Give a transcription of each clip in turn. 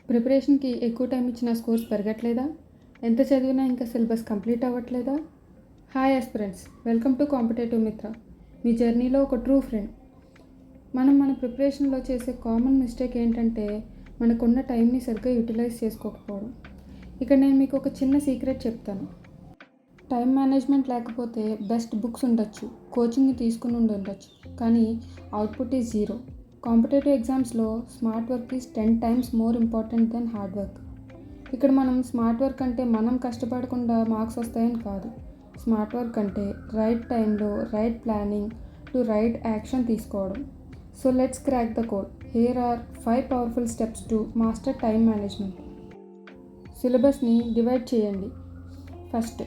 ప్రిపరేషన్‌కి ఎక్కువ టైం ఇచ్చినా స్కోర్స్ పెరగట్లేదా? ఎంత చదివినా ఇంకా సిలబస్ కంప్లీట్ అవ్వట్లేదా? Hi aspirants, welcome to competitive Mitra, మీ జర్నీలో ఒక ట్రూ ఫ్రెండ్. మన ప్రిపరేషన్‌లో చేసే కామన్ మిస్టేక్ ఏంటంటే మనకున్న టైంని సరిగ్గా యూటిలైజ్ చేసుకోకపోవడం. ఇక్కడ నేను మీకు ఒక చిన్న సీక్రెట్ చెప్తాను. టైం మేనేజ్మెంట్ లేకపోతే బెస్ట్ బుక్స్ ఉండొచ్చు, కోచింగ్ తీసుకుని ఉండొచ్చు, కానీ అవుట్పుట్ ఈజ్ జీరో. కాంపిటేటివ్ ఎగ్జామ్స్లో smart work is 10 times more important than hard work. ఇక్కడ మనం స్మార్ట్ వర్క్ అంటే మనం కష్టపడకుండా మార్క్స్ వస్తాయని కాదు. స్మార్ట్ వర్క్ అంటే రైట్ టైంలో right planning to right action తీసుకోవడం. So let's crack the code. Here are 5 powerful steps to master time management. సిలబస్ని డివైడ్ చేయండి. ఫస్ట్,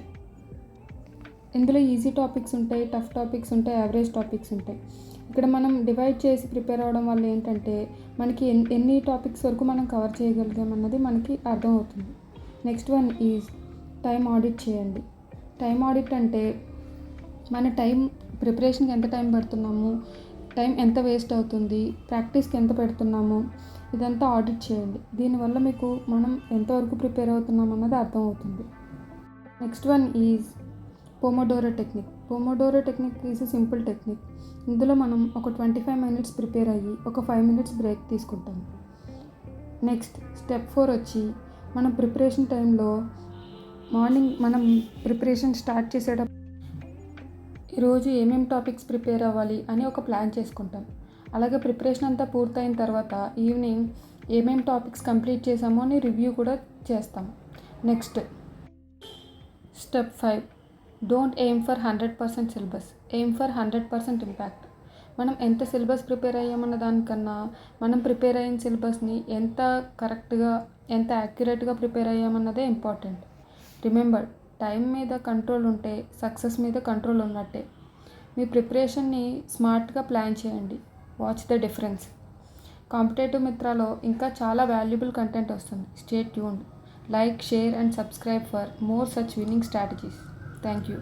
ఇందులో ఈజీ టాపిక్స్ ఉంటాయి, టఫ్ టాపిక్స్ ఉంటాయి, యావరేజ్ టాపిక్స్ ఉంటాయి. ఇక్కడ మనం డివైడ్ చేసి ప్రిపేర్ అవ్వడం వల్ల ఏంటంటే మనకి ఎన్ని టాపిక్స్ వరకు మనం కవర్ చేయగలిగామన్నది మనకి అర్థమవుతుంది. Next one is time audit చేయండి. టైం ఆడిట్ అంటే మన టైం ప్రిపరేషన్కి ఎంత టైం పెడుతున్నాము, టైం ఎంత వేస్ట్ అవుతుంది, ప్రాక్టీస్కి ఎంత పెడుతున్నాము, ఇదంతా ఆడిట్ చేయండి. దీనివల్ల మీకు మనం ఎంతవరకు ప్రిపేర్ అవుతున్నాం అన్నది అర్థమవుతుంది. Next one is pomodoro technique. Pomodoro technique is simple technique. ఇందులో మనం ఒక 25 minutes ప్రిపేర్ అయ్యి ఒక 5 minutes బ్రేక్ తీసుకుంటాం. నెక్స్ట్ స్టెప్ 4 వచ్చి మనం ప్రిపరేషన్ టైంలో మార్నింగ్ మనం ప్రిపరేషన్ స్టార్ట్ చేసేటప్పుడు ఈరోజు ఏమేమి టాపిక్స్ ప్రిపేర్ అవ్వాలి అని ఒక ప్లాన్ చేసుకుంటాం. అలాగే ప్రిపరేషన్ అంతా పూర్తయిన తర్వాత ఈవినింగ్ ఏమేమి టాపిక్స్ కంప్లీట్ చేసామో అని రివ్యూ కూడా చేస్తాం. Next step 5, don't aim for 100% syllabus, aim for 100% impact. మనం ఎంత సిలబస్ ప్రిపేర్ అయ్యామన్న దానికన్నా మనం ప్రిపేర్ అయిన సిలబస్ని ఎంత కరెక్ట్గా, ఎంత యాక్యురేట్గా ప్రిపేర్ అయ్యామన్నదే ఇంపార్టెంట్. రిమెంబర్, టైం మీద కంట్రోల్ ఉంటే సక్సెస్ మీద కంట్రోల్ ఉన్నట్టే. మీ ప్రిపరేషన్ని స్మార్ట్గా ప్లాన్ చేయండి. Watch the difference. కాంపిటేటివ్ మిత్రాలో ఇంకా చాలా వాల్యుబుల్ కంటెంట్ వస్తుంది. Stay tuned. Like, share and subscribe for more such winnowing strategies. Thank you.